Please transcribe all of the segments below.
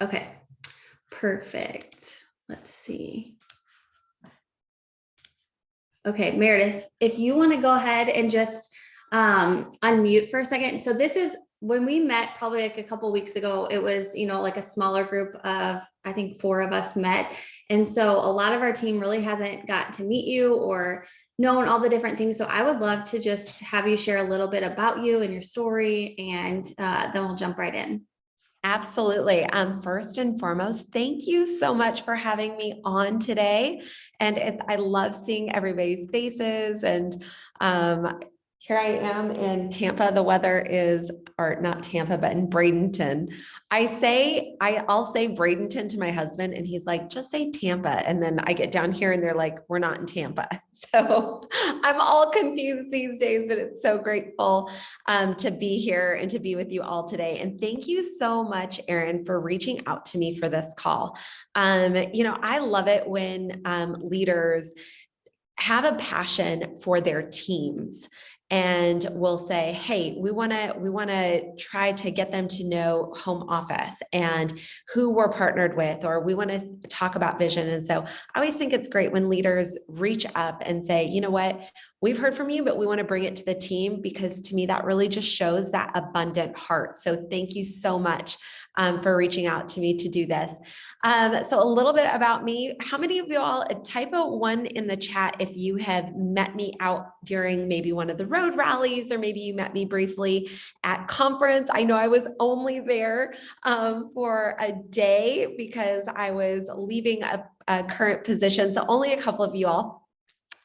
Okay, perfect. Let's see. Okay, Meredith, if you want to go ahead and just unmute for a second. So this is when we met probably like a couple weeks ago. It was, like a smaller group of, I think 4 of us met. And so a lot of our team really hasn't gotten to meet you or known all the different things. So I would love to just have you share a little bit about you and your story, and then we'll jump right in. Absolutely. First and foremost, thank you so much for having me on today. And I love seeing everybody's faces. And here I am in Tampa. The weather is, or not Tampa, but in Bradenton. I'll say Bradenton to my husband, and he's like, just say Tampa. And then I get down here and they're like, we're not in Tampa. So I'm all confused these days, but it's so grateful to be here and to be with you all today. And thank you so much, Erin, for reaching out to me for this call. I love it when leaders have a passion for their teams and will say, hey, we want to try to get them to know home office and who we're partnered with, or we want to talk about vision. And so I always think it's great when leaders reach up and say, you know what, we've heard from you, but we want to bring it to the team, because to me, that really just shows that abundant heart. So thank you so much for reaching out to me to do this. So a little bit about me. How many of you all type a 1 in the chat if you have met me out during maybe one of the road rallies, or maybe you met me briefly at conference. I know I was only there for a day because I was leaving a current position. So only a couple of you all.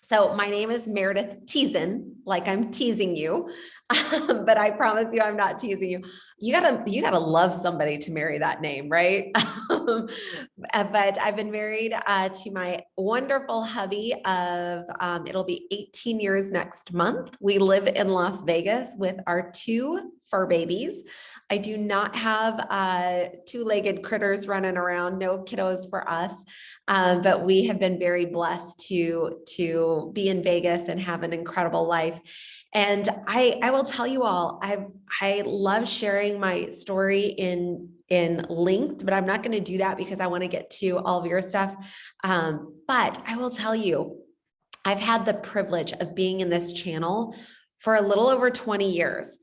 So my name is Meredith Teason, like I'm teasing you, but I promise you I'm not teasing you. You gotta love somebody to marry that name, right? But I've been married to my wonderful hubby of, it'll be 18 years next month. We live in Las Vegas with our 2 fur babies. I do not have 2-legged critters running around, no kiddos for us. But we have been very blessed to be in Vegas and have an incredible life. And I will tell you all, I love sharing my story in length, but I'm not going to do that because I want to get to all of your stuff. But I will tell you, I've had the privilege of being in this channel for a little over 20 years.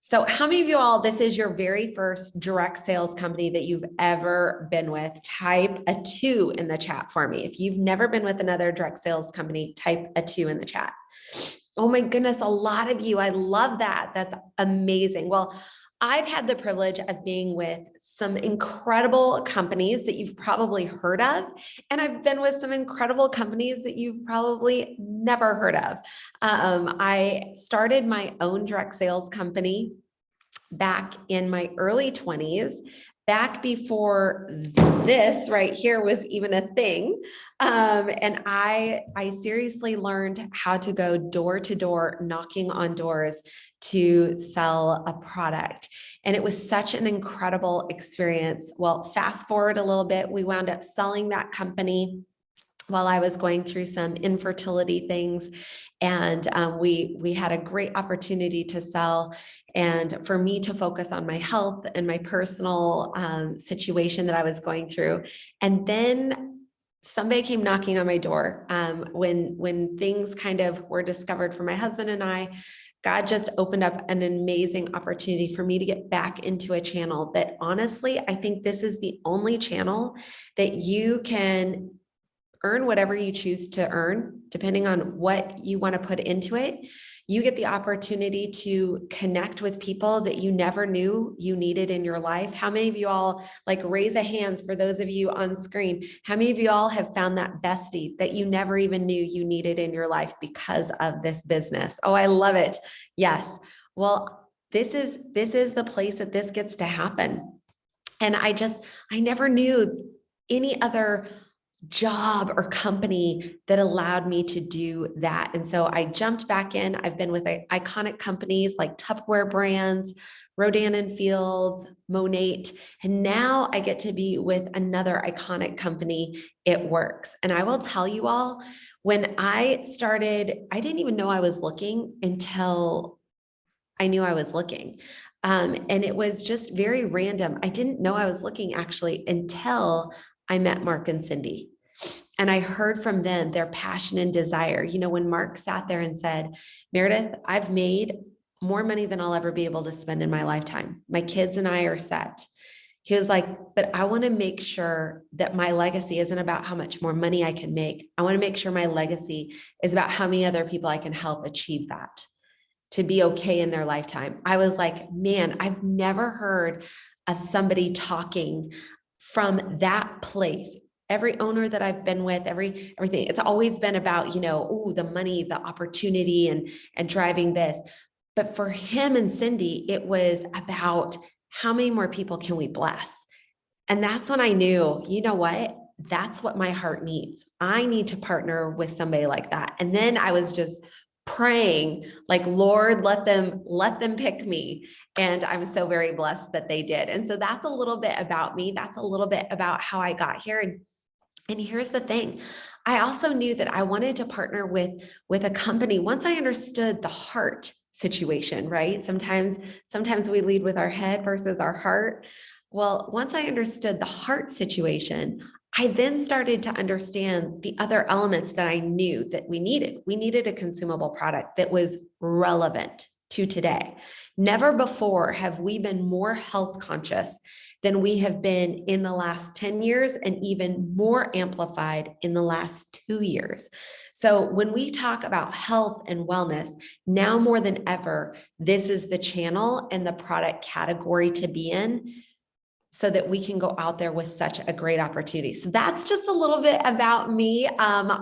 So how many of you all, this is your very first direct sales company that you've ever been with? Type a 2 in the chat for me. If you've never been with another direct sales company, type a 2 in the chat. Oh my goodness, a lot of you. I love that. That's amazing. Well, I've had the privilege of being with some incredible companies that you've probably heard of. And I've been with some incredible companies that you've probably never heard of. I started my own direct sales company back in my early 20s, back before this right here was even a thing. And I seriously learned how to go door to door, knocking on doors to sell a product. And it was such an incredible experience. Well, fast forward a little bit, we wound up selling that company while I was going through some infertility things. And we had a great opportunity to sell, and for me to focus on my health and my personal situation that I was going through. And then somebody came knocking on my door when things kind of were discovered for my husband and I. God just opened up an amazing opportunity for me to get back into a channel that, honestly, I think this is the only channel that you can earn whatever you choose to earn, depending on what you want to put into it. You get the opportunity to connect with people that you never knew you needed in your life. How many of you all, like, raise a hand for those of you on screen? How many of you all have found that bestie that you never even knew you needed in your life because of this business? Oh, I love it. Yes. Well, this is the place that this gets to happen. And I never knew any other job or company that allowed me to do that. And so I jumped back in. I've been with iconic companies like Tupperware brands, Rodan and Fields, Monate, and now I get to be with another iconic company, It Works. And I will tell you all, when I started, I didn't even know I was looking until I knew I was looking. And it was just very random. I didn't know I was looking actually until I met Mark and Cindy. And I heard from them their passion and desire. You know, when Mark sat there and said, Meredith, I've made more money than I'll ever be able to spend in my lifetime. My kids and I are set. He was like, but I want to make sure that my legacy isn't about how much more money I can make. I want to make sure my legacy is about how many other people I can help achieve that, to be okay in their lifetime. I was like, man, I've never heard of somebody talking from that place. Every owner that I've been with, everything, it's always been about, you know, oh, the money, the opportunity, and driving this. But for him and Cindy, it was about how many more people can we bless? And that's when I knew, you know what? That's what my heart needs. I need to partner with somebody like that. And then I was just praying, like, Lord, let them pick me. And I'm so very blessed that they did. And so that's a little bit about me. That's a little bit about how I got here. And here's the thing. I also knew that I wanted to partner with a company once I understood the heart situation, right? Sometimes we lead with our head versus our heart. Well, once I understood the heart situation, I then started to understand the other elements that I knew that we needed. We needed a consumable product that was relevant to today. Never before have we been more health conscious than we have been in the last 10 years, and even more amplified in the last 2 years. So when we talk about health and wellness, now more than ever, this is the channel and the product category to be in, so that we can go out there with such a great opportunity. So that's just a little bit about me.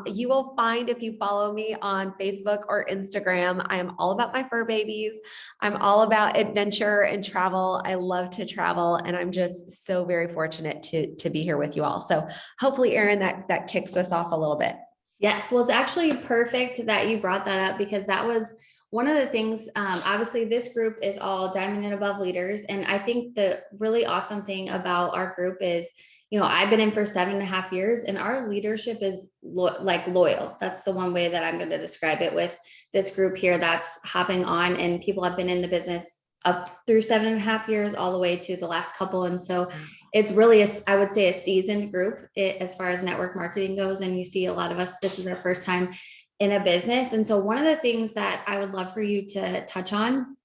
You will find, if you follow me on Facebook or Instagram, I am all about my fur babies. I'm all about adventure and travel. I love to travel, and I'm just so very fortunate to be here with you all. So hopefully, Erin, that kicks us off a little bit. Yes, well, it's actually perfect that you brought that up, because that was one of the things. Obviously, this group is all diamond and above leaders. And I think the really awesome thing about our group is, you know, I've been in for 7.5 years, and our leadership is loyal. That's the one way that I'm going to describe it with this group here that's hopping on, and people have been in the business up through 7.5 years, all the way to the last couple. And so it's really, I would say, a seasoned group as far as network marketing goes. And you see a lot of us, this is our first time in a business. And so one of the things that I would love for you to touch on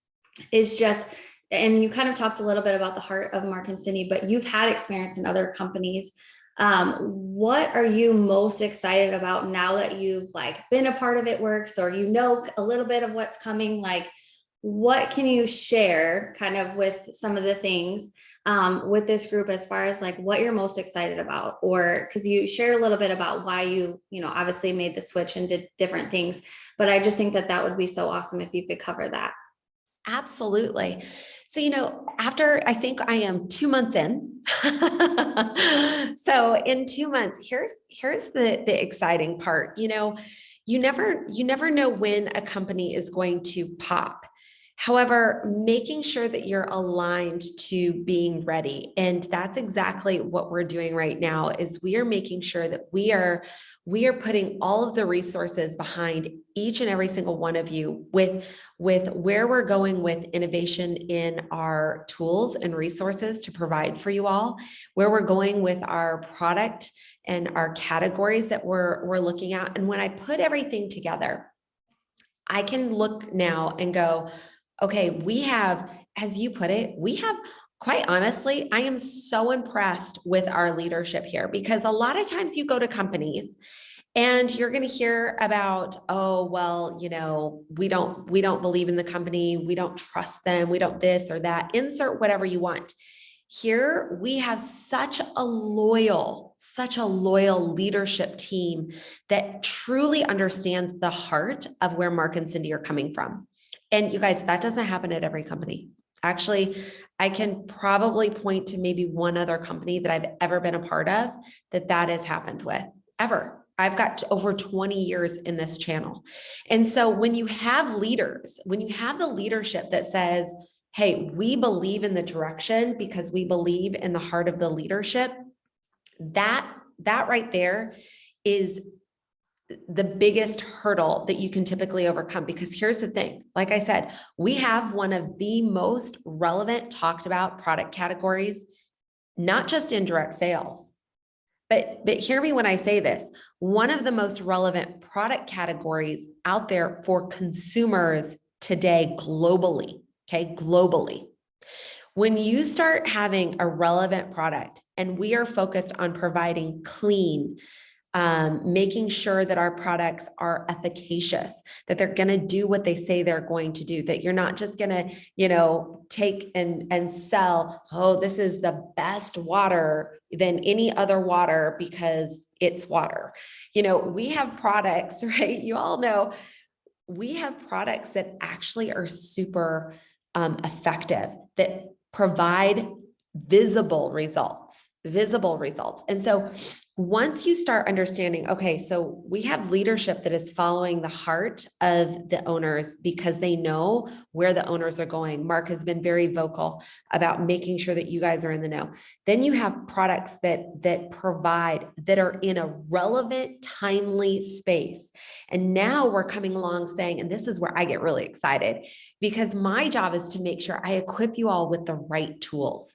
is just, and you kind of talked a little bit about the heart of Mark and Cindy, but you've had experience in other companies. What are you most excited about now that you've like been a part of It Works, or you know a little bit of what's coming? Like, what can you share kind of with some of the things with this group, as far as like what you're most excited about? Or because you shared a little bit about why you know, obviously made the switch and did different things, but I just think that would be so awesome if you could cover that. Absolutely. So, you know, after, I think I am 2 months in. So in 2 months, here's the exciting part. You know, you never know when a company is going to pop. However, making sure that you're aligned to being ready. And that's exactly what we're doing right now, is we are making sure that we are putting all of the resources behind each and every single one of you with where we're going with innovation in our tools and resources to provide for you all, where we're going with our product and our categories that we're looking at. And when I put everything together, I can look now and go, okay, we have, as you put it, quite honestly, I am so impressed with our leadership here, because a lot of times you go to companies and you're going to hear about, oh, well, you know, we don't believe in the company. We don't trust them. We don't this or that, insert whatever you want. Here we have such a loyal leadership team that truly understands the heart of where Mark and Cindy are coming from. And you guys, that doesn't happen at every company. Actually, I can probably point to maybe one other company that I've ever been a part of that has happened with, ever. I've got over 20 years in this channel. And so when you have leaders, when you have the leadership that says, hey, we believe in the direction because we believe in the heart of the leadership, that right there is the biggest hurdle that you can typically overcome. Because here's the thing, like I said, we have one of the most relevant talked about product categories, not just in direct sales, but hear me when I say this, one of the most relevant product categories out there for consumers today globally, okay, globally. When you start having a relevant product, and we are focused on providing clean, making sure that our products are efficacious, that they're going to do what they say they're going to do, that you're not just going to, take and sell, oh, this is the best water than any other water because it's water. We have products, right? You all know we have products that actually are super effective, that provide visible results. And so once you start understanding, okay, so we have leadership that is following the heart of the owners because they know where the owners are going. Mark has been very vocal about making sure that you guys are in the know. Then you have products that provide, that are in a relevant, timely space. And now we're coming along saying, and this is where I get really excited, because my job is to make sure I equip you all with the right tools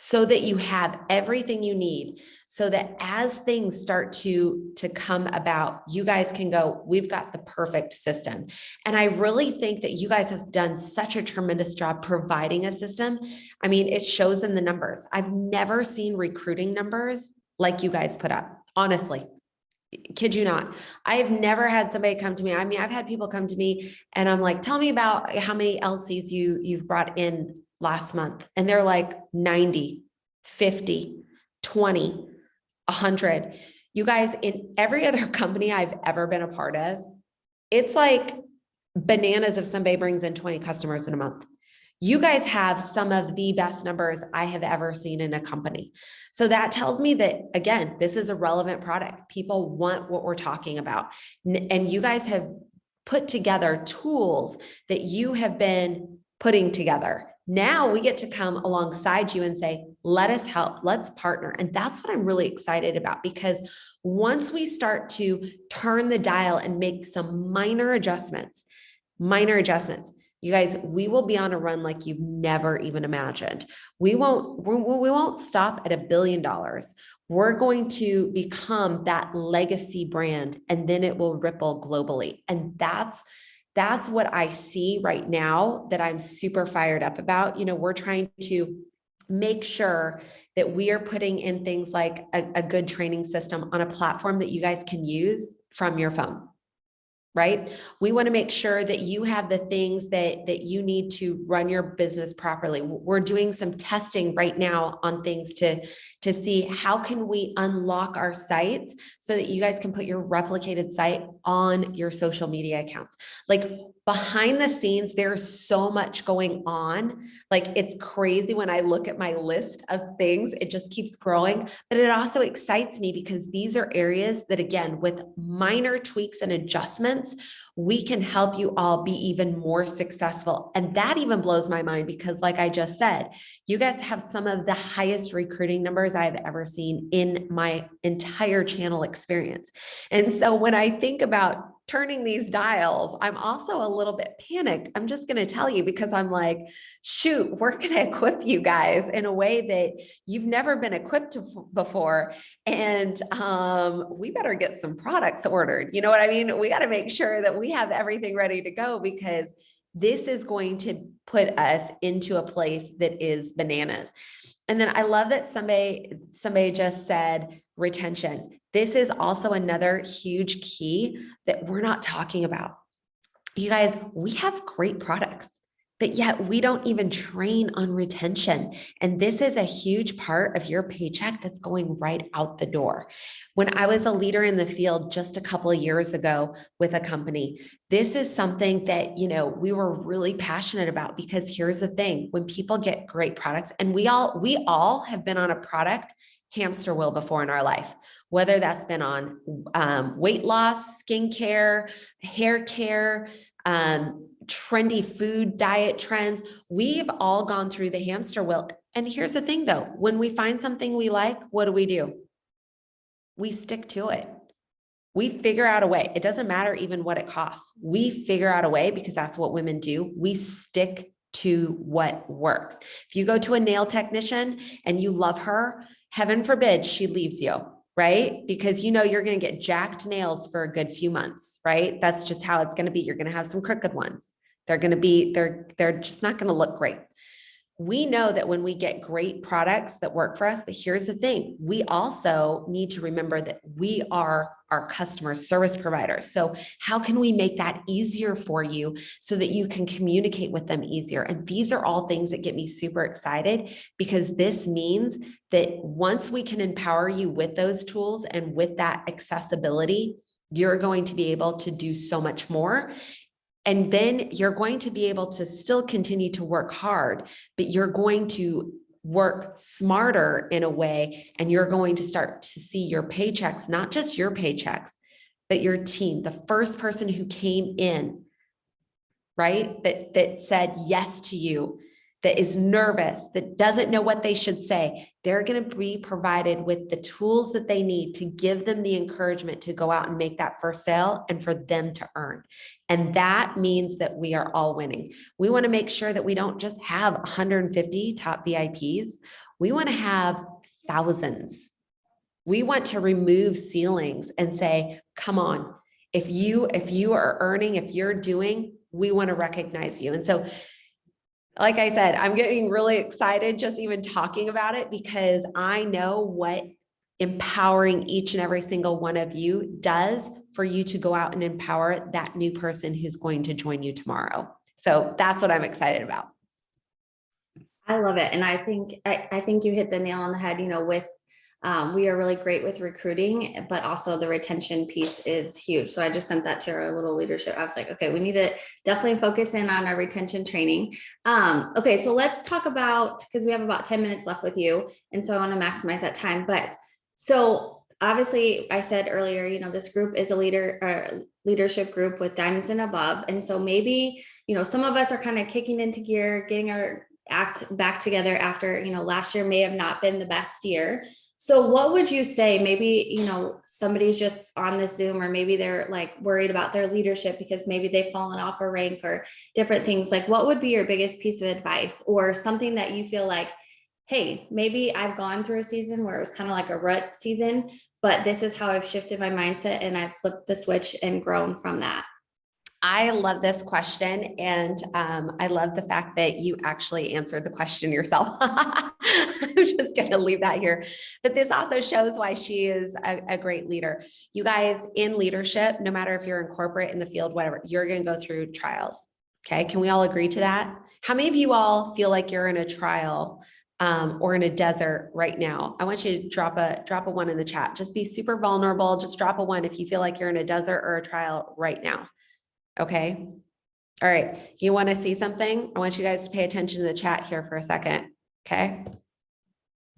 so that you have everything you need, so that as things start to come about, you guys can go, we've got the perfect system. And I really think that you guys have done such a tremendous job providing a system. I mean, it shows in the numbers. I've never seen recruiting numbers like you guys put up, honestly. Kid you not. I've never had somebody come to me. I mean, I've had people come to me and I'm like, tell me about how many LCs you've brought in last month. And they're like 90, 50, 20, 100. You guys, in every other company I've ever been a part of, it's like bananas if somebody brings in 20 customers in a month. You guys have some of the best numbers I have ever seen in a company. So that tells me that, again, this is a relevant product. People want what we're talking about. And you guys have put together tools that you have been putting together. Now we get to come alongside you and say, let us help, let's partner. And that's what I'm really excited about, because once we start to turn the dial and make some minor adjustments, you guys, we will be on a run like you've never even imagined. We won't stop at $1 billion. We're going to become that legacy brand, and then it will ripple globally. And that's what I see right now that I'm super fired up about. We're trying to make sure that we are putting in things like a good training system on a platform that you guys can use from your phone. Right? We want to make sure that you have the things that you need to run your business properly. We're doing some testing right now on things to see how can we unlock our sites so that you guys can put your replicated site on your social media accounts. Like behind the scenes, there's so much going on. Like it's crazy when I look at my list of things, it just keeps growing, but it also excites me because these are areas that, again, with minor tweaks and adjustments, we can help you all be even more successful. And that even blows my mind because, like I just said, you guys have some of the highest recruiting numbers I've ever seen in my entire channel experience. And so when I think about turning these dials, I'm also a little bit panicked. I'm just going to tell you, because I'm like, shoot, we're going to equip you guys in a way that you've never been equipped before. And we better get some products ordered. You know what I mean? We got to make sure that we have everything ready to go, because this is going to put us into a place that is bananas. And then I love that somebody just said retention. This is also another huge key that we're not talking about. You guys, we have great products, but yet we don't even train on retention. And this is a huge part of your paycheck that's going right out the door. When I was a leader in the field just a couple of years ago with a company, this is something that, we were really passionate about, because here's the thing, when people get great products, and we all have been on a product hamster wheel before in our life, whether that's been on weight loss, skincare, hair care, trendy food diet trends. We've all gone through the hamster wheel. And here's the thing though, when we find something we like, what do? We stick to it. We figure out a way. It doesn't matter even what it costs. We figure out a way because that's what women do. We stick to what works. If you go to a nail technician and you love her, heaven forbid she leaves you, right? Because you know you're going to get jacked nails for a good few months, right? That's just how it's going to be. You're going to have some crooked ones. They're just not going to look great. We know that when we get great products that work for us, but here's the thing, we also need to remember that we are our customer service providers. So how can we make that easier for you so that you can communicate with them easier? And these are all things that get me super excited, because this means that once we can empower you with those tools and with that accessibility, you're going to be able to do so much more. And then you're going to be able to still continue to work hard, but you're going to work smarter in a way, and you're going to start to see your paychecks, not just your paychecks, but your team, the first person who came in, right? That said yes to you, that is nervous, that doesn't know what they should say. They're going to be provided with the tools that they need to give them the encouragement to go out and make that first sale and for them to earn. And that means that we are all winning. We want to make sure that we don't just have 150 top VIPs. We want to have thousands. We want to remove ceilings and say, come on, if you are earning, if you're doing, we want to recognize you. And so, like I said, I'm getting really excited just even talking about it, because I know what empowering each and every single one of you does for you to go out and empower that new person who's going to join you tomorrow. So that's what I'm excited about. I love it. And I think you hit the nail on the head, with we are really great with recruiting, but also the retention piece is huge. So I just sent that to our little leadership. I was like, okay, we need to definitely focus in on our retention training. Okay, so let's talk about, because we have about 10 minutes left with you. And so I want to maximize that time. But so obviously I said earlier, this group is a leadership group with diamonds and above. And so maybe, some of us are kind of kicking into gear, getting our act back together after, last year may have not been the best year. So what would you say, maybe, somebody's just on the Zoom, or maybe they're like worried about their leadership because maybe they've fallen off a rank or different things. Like, what would be your biggest piece of advice, or something that you feel like, hey, maybe I've gone through a season where it was kind of like a rut season, but this is how I've shifted my mindset and I've flipped the switch and grown from that? I love this question. And I love the fact that you actually answered the question yourself. I'm just going to leave that here. But this also shows why she is a great leader. You guys, in leadership, no matter if you're in corporate, in the field, whatever, you're going to go through trials. Okay. Can we all agree to that? How many of you all feel like you're in a trial or in a desert right now? I want you to drop a one in the chat. Just be super vulnerable. Just drop a one if you feel like you're in a desert or a trial right now. Okay. All right. You want to see something? I want you guys to pay attention to the chat here for a second. Okay.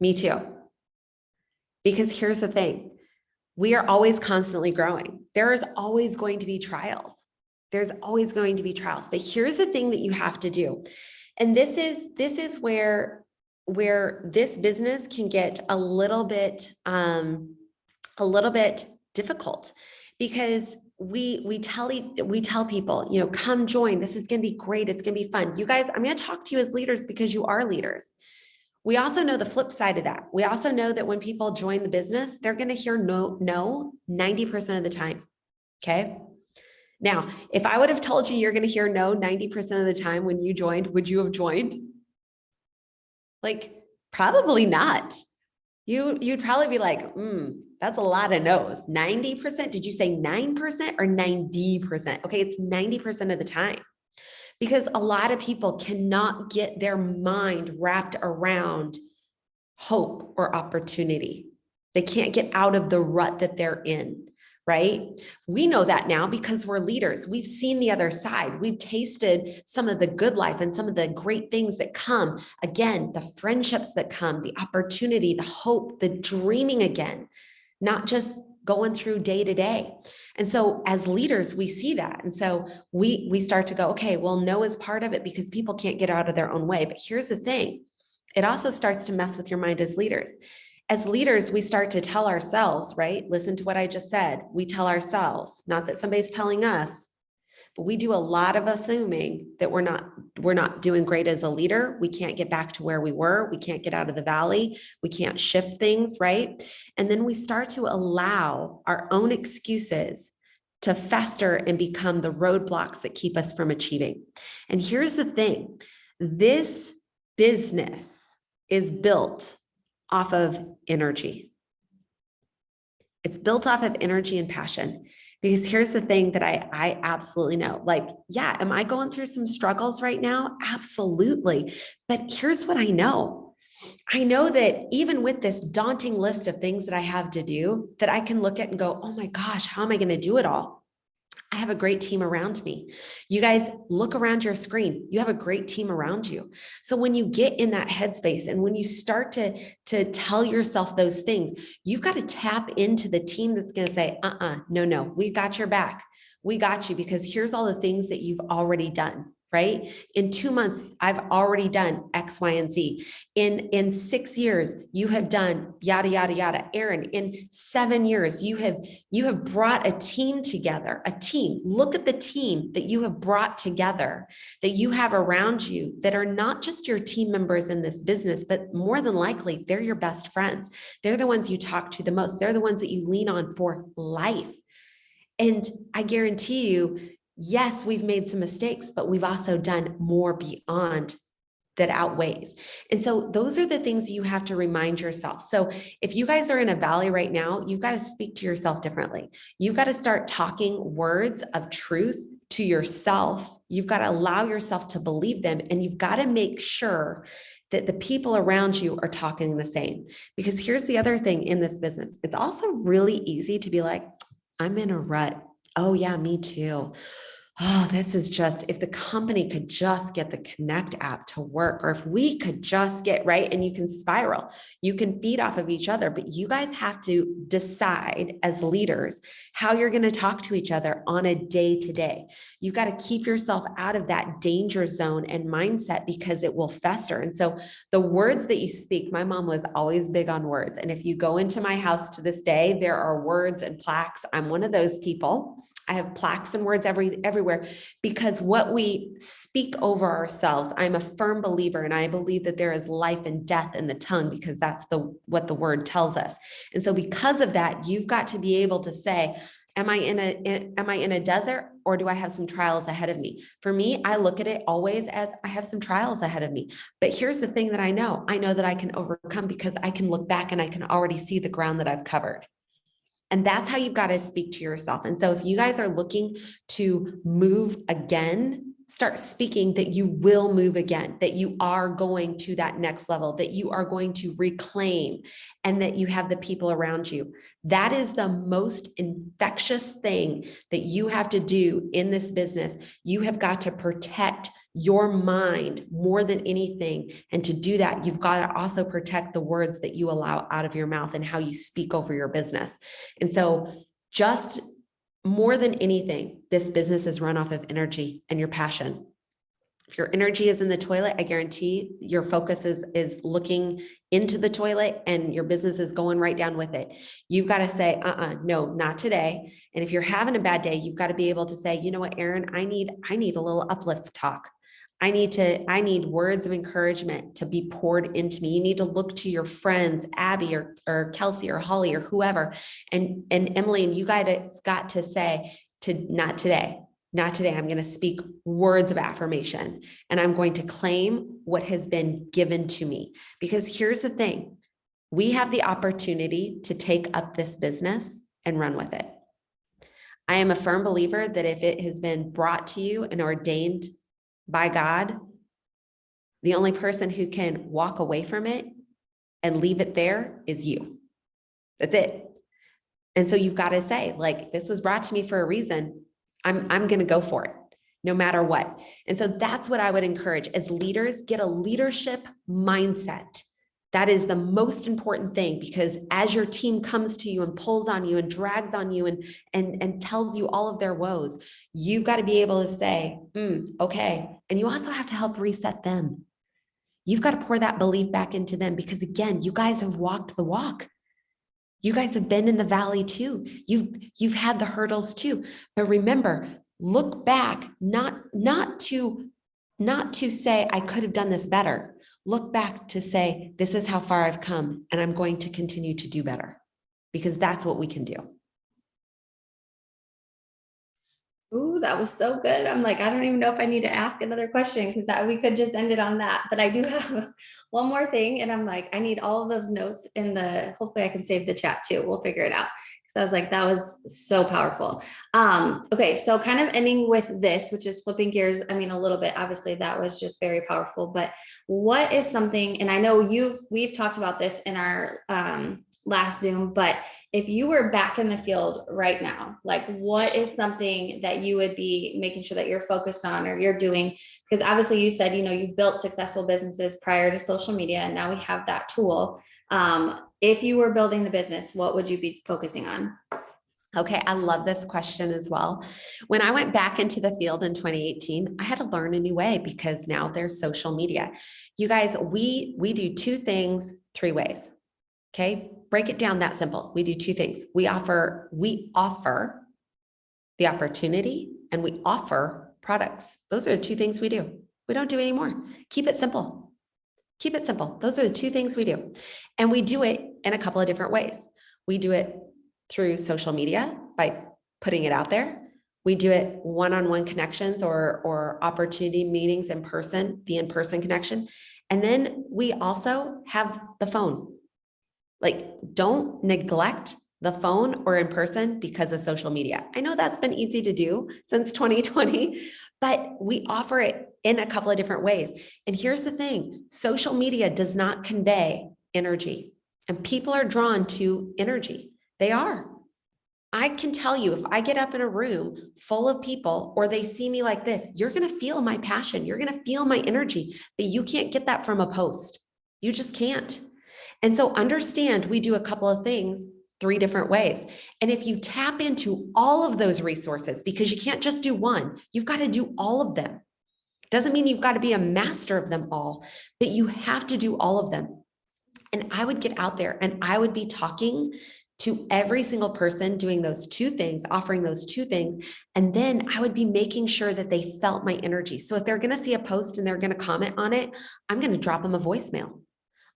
Me too. Because here's the thing. We are always constantly growing. There is always going to be trials. There's always going to be trials. But here's the thing that you have to do. And this is where this business can get a little bit difficult, because we tell people, come join. This is going to be great. It's going to be fun. You guys, I'm going to talk to you as leaders because you are leaders. We also know the flip side of that. We also know that when people join the business, they're going to hear no 90% of the time. Okay. Now, if I would have told you you're going to hear no 90% of the time when you joined, would you have joined? Like, probably not. You'd probably be like, that's a lot of no's. 90%? Did you say 9% or 90%? Okay, it's 90% of the time, because a lot of people cannot get their mind wrapped around hope or opportunity. They can't get out of the rut that they're in, right? We know that now because we're leaders. We've seen the other side. We've tasted some of the good life and some of the great things that come. Again, the friendships that come, the opportunity, the hope, the dreaming again, not just going through day to day. And so as leaders, we see that. And so we start to go, okay, well, no is part of it because people can't get out of their own way. But here's the thing. It also starts to mess with your mind as leaders. as leaders, we start to tell ourselves, right? Listen to what I just said. We tell ourselves, not that somebody's telling us, but we do a lot of assuming that we're not doing great as a leader. We can't get back to where we were. We can't get out of the valley. We can't shift things, right? And then we start to allow our own excuses to fester and become the roadblocks that keep us from achieving. And here's the thing, this business is built off of energy. It's built off of energy and passion. Because here's the thing that I absolutely know, like, yeah, am I going through some struggles right now? Absolutely. But here's what I know. I know that even with this daunting list of things that I have to do, that I can look at and go, oh my gosh, how am I going to do it all? I have a great team around me. You guys look around your screen. You have a great team around you. So when you get in that headspace and when you start to tell yourself those things, you've got to tap into the team that's going to say, no, we got your back. We got you, because here's all the things that you've already done. Right? In 2 months, I've already done X, Y, and Z. In 6 years, you have done yada, yada, yada. Erin, in 7 years, you have brought a team together, a team. Look at the team that you have brought together, that you have around you, that are not just your team members in this business, but more than likely, they're your best friends. They're the ones you talk to the most. They're the ones that you lean on for life. And I guarantee you, yes, we've made some mistakes, but we've also done more beyond that outweighs. And so those are the things you have to remind yourself. So if you guys are in a valley right now, you've got to speak to yourself differently. You've got to start talking words of truth to yourself. You've got to allow yourself to believe them. And you've got to make sure that the people around you are talking the same. Because here's the other thing in this business. It's also really easy to be like, I'm in a rut. Oh yeah, me too. Oh, this is just, if the company could just get the Connect app to work, or if we could just get right, and you can spiral, you can feed off of each other, but you guys have to decide as leaders how you're going to talk to each other on a day-to-day. You got to keep yourself out of that danger zone and mindset, because it will fester. And so the words that you speak, my mom was always big on words. And if you go into my house to this day, there are words and plaques. I'm one of those people. I have plaques and words everywhere, because what we speak over ourselves, I'm a firm believer, and I believe that there is life and death in the tongue, because that's what the word tells us. And so because of that, you've got to be able to say, am I in a desert, or do I have some trials ahead of me? For me, I look at it always as I have some trials ahead of me. But here's the thing that I know that I can overcome, because I can look back and I can already see the ground that I've covered. And that's how you've got to speak to yourself. And so if you guys are looking to move again, start speaking that you will move again, that you are going to that next level, that you are going to reclaim, and that you have the people around you. That is the most infectious thing that you have to do in this business. You have got to protect your mind more than anything. And to do that, you've got to also protect the words that you allow out of your mouth and how you speak over your business. And so just more than anything, this business is run off of energy and your passion. If your energy is in the toilet, I guarantee your focus is looking into the toilet, and your business is going right down with it. You've got to say, no, not today. And if you're having a bad day, you've got to be able to say, you know what, Erin, I need a little uplift talk. I need words of encouragement to be poured into me. You need to look to your friends, Abby or Kelsey or Holly or whoever. And Emily, and you guys got to say, not today. I'm going to speak words of affirmation, and I'm going to claim what has been given to me. Because here's the thing, we have the opportunity to take up this business and run with it. I am a firm believer that if it has been brought to you and ordained by God, the only person who can walk away from it and leave it there is you. That's it. And so you've got to say, like, this was brought to me for a reason. I'm going to go for it no matter what. And so that's what I would encourage as leaders. Get a leadership mindset. That is the most important thing, because as your team comes to you and pulls on you and drags on you and tells you all of their woes, you've got to be able to say, okay. And you also have to help reset them. You've got to pour that belief back into them, because again, you guys have walked the walk. You guys have been in the valley too. You've had the hurdles too. But remember, look back, not to say I could have done this better. Look back to say, this is how far I've come, and I'm going to continue to do better, because that's what we can do. Ooh, that was so good. I'm like, I don't even know if I need to ask another question, because that we could just end it on that. But I do have one more thing, and I'm like, I need all of those notes in the, hopefully I can save the chat too. We'll figure it out. Because I was like, that was so powerful. Okay, so kind of ending with this, which is flipping gears. I mean, a little bit, obviously that was just very powerful, but what is something, and I know we've talked about this in our last Zoom, but if you were back in the field right now, like what is something that you would be making sure that you're focused on or you're doing? Because obviously you said, you've built successful businesses prior to social media, and now we have that tool. If you were building the business, what would you be focusing on? Okay, I love this question as well. When I went back into the field in 2018, I had to learn a new way, because now there's social media. You guys, we do two things, three ways. Okay, break it down that simple. We do two things. We offer the opportunity, and we offer products. Those are the two things we do. We don't do any more. Keep it simple. Keep it simple. Those are the two things we do. And we do it in a couple of different ways. We do it through social media by putting it out there. We do it one-on-one connections or opportunity meetings in person, the in-person connection. And then we also have the phone. Like, don't neglect the phone or in person because of social media. I know that's been easy to do since 2020, but we offer it in a couple of different ways. And here's the thing, social media does not convey energy, and people are drawn to energy. They are. I can tell you, if I get up in a room full of people or they see me like this, you're going to feel my passion. You're going to feel my energy, but you can't get that from a post. You just can't. And so understand, we do a couple of things, three different ways. And if you tap into all of those resources, because you can't just do one, you've got to do all of them. Doesn't mean you've got to be a master of them all, but you have to do all of them. And I would get out there and I would be talking to every single person doing those two things, offering those two things. And then I would be making sure that they felt my energy. So if they're going to see a post and they're going to comment on it, I'm going to drop them a voicemail.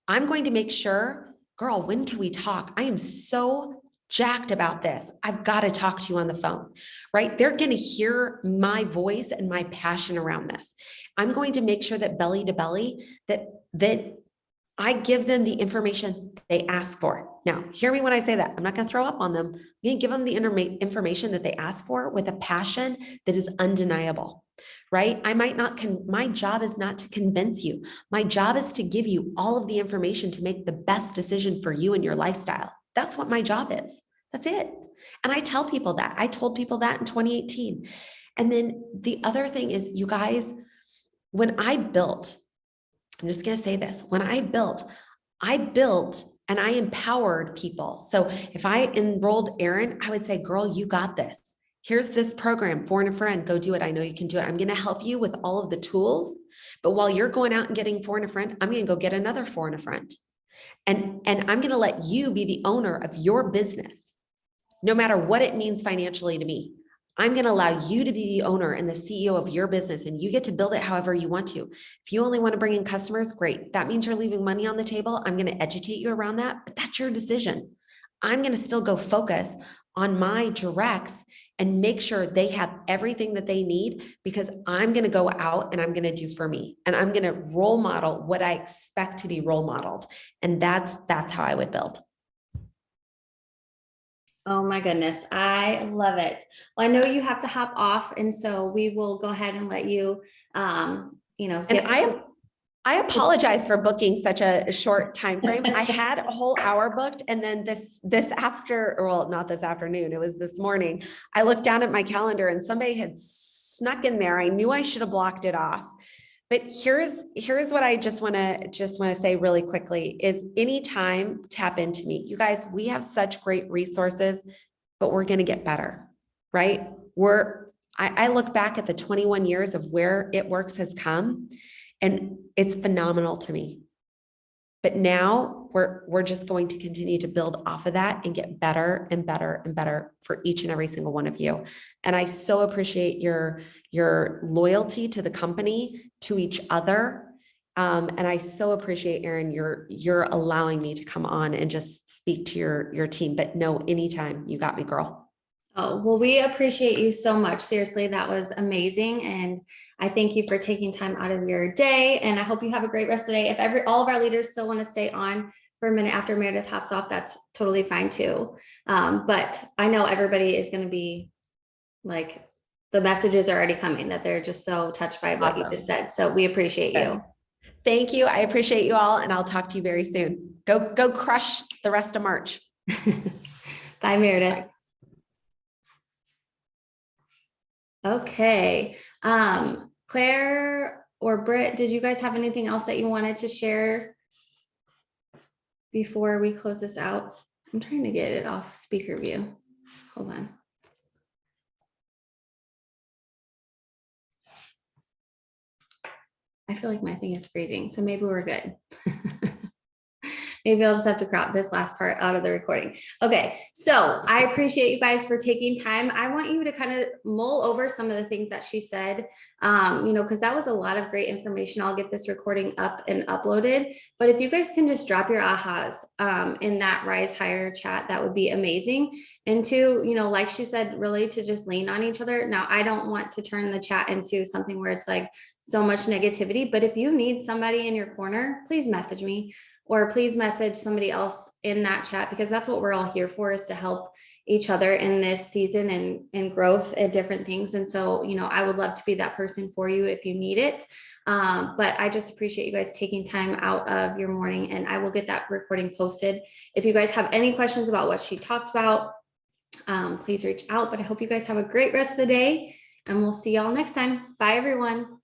I'm going to make sure, girl, when can we talk? I am so jacked about this. I've got to talk to you on the phone, right? They're going to hear my voice and my passion around this. I'm going to make sure that belly to belly, that I give them the information they ask for. Now, hear me when I say that. I'm not going to throw up on them. I'm going to give them the information that they ask for with a passion that is undeniable. Right? I might not, my job is not to convince you. My job is to give you all of the information to make the best decision for you and your lifestyle. That's what my job is. That's it. And I tell people that. I told people that in 2018. And then the other thing is, you guys, when I built, I'm just going to say this, when I built and I empowered people. So if I enrolled Erin, I would say, girl, you got this. Here's this program, Foreign and Friend, go do it. I know you can do it. I'm going to help you with all of the tools, but while you're going out and getting Foreign and Friend, I'm going to go get another Foreign and Friend. And I'm going to let you be the owner of your business, no matter what it means financially to me. I'm going to allow you to be the owner and the CEO of your business, and you get to build it however you want to. If you only want to bring in customers, great. That means you're leaving money on the table. I'm going to educate you around that, but that's your decision. I'm going to still go focus on my directs and make sure they have everything that they need, because I'm going to go out and I'm going to do for me, and I'm going to role model what I expect to be role modeled. And that's how I would build. Oh my goodness. I love it. Well, I know you have to hop off, and so we will go ahead and let you, And I apologize for booking such a short time frame. I had a whole hour booked, and then not this afternoon, it was this morning. I looked down at my calendar and somebody had snuck in there. I knew I should have blocked it off. But here's what I just want to say really quickly is, anytime, tap into me. You guys, we have such great resources, but we're going to get better, right? I look back at the 21 years of where It Works has come. And it's phenomenal to me. But now we're just going to continue to build off of that and get better and better and better for each and every single one of you. And I so appreciate your loyalty to the company, to each other. And I so appreciate, Erin, you're allowing me to come on and just speak to your team. But no, anytime, you got me, girl. Oh, well, we appreciate you so much. Seriously, that was amazing. And I thank you for taking time out of your day. And I hope you have a great rest of the day. If all of our leaders still want to stay on for a minute after Meredith hops off, that's totally fine too. But I know everybody is going to be like, the messages are already coming that they're just so touched by what you just said. So we appreciate you. Thank you. I appreciate you all. And I'll talk to you very soon. Go crush the rest of March. Bye, Meredith. Bye. Okay. Claire or Britt, did you guys have anything else that you wanted to share before we close this out? I'm trying to get it off speaker view. Hold on. I feel like my thing is freezing, so maybe we're good. Maybe I'll just have to crop this last part out of the recording. Okay, so I appreciate you guys for taking time. I want you to kind of mull over some of the things that she said, because that was a lot of great information. I'll get this recording up and uploaded. But if you guys can just drop your ahas in that Rise Higher chat, that would be amazing. And to, like she said, really to just lean on each other. Now, I don't want to turn the chat into something where it's like so much negativity, but if you need somebody in your corner, please message me. Or please message somebody else in that chat, because that's what we're all here for, is to help each other in this season and growth and different things. And so, I would love to be that person for you if you need it. But I just appreciate you guys taking time out of your morning, and I will get that recording posted. If you guys have any questions about what she talked about, please reach out. But I hope you guys have a great rest of the day, and we'll see y'all next time. Bye, everyone.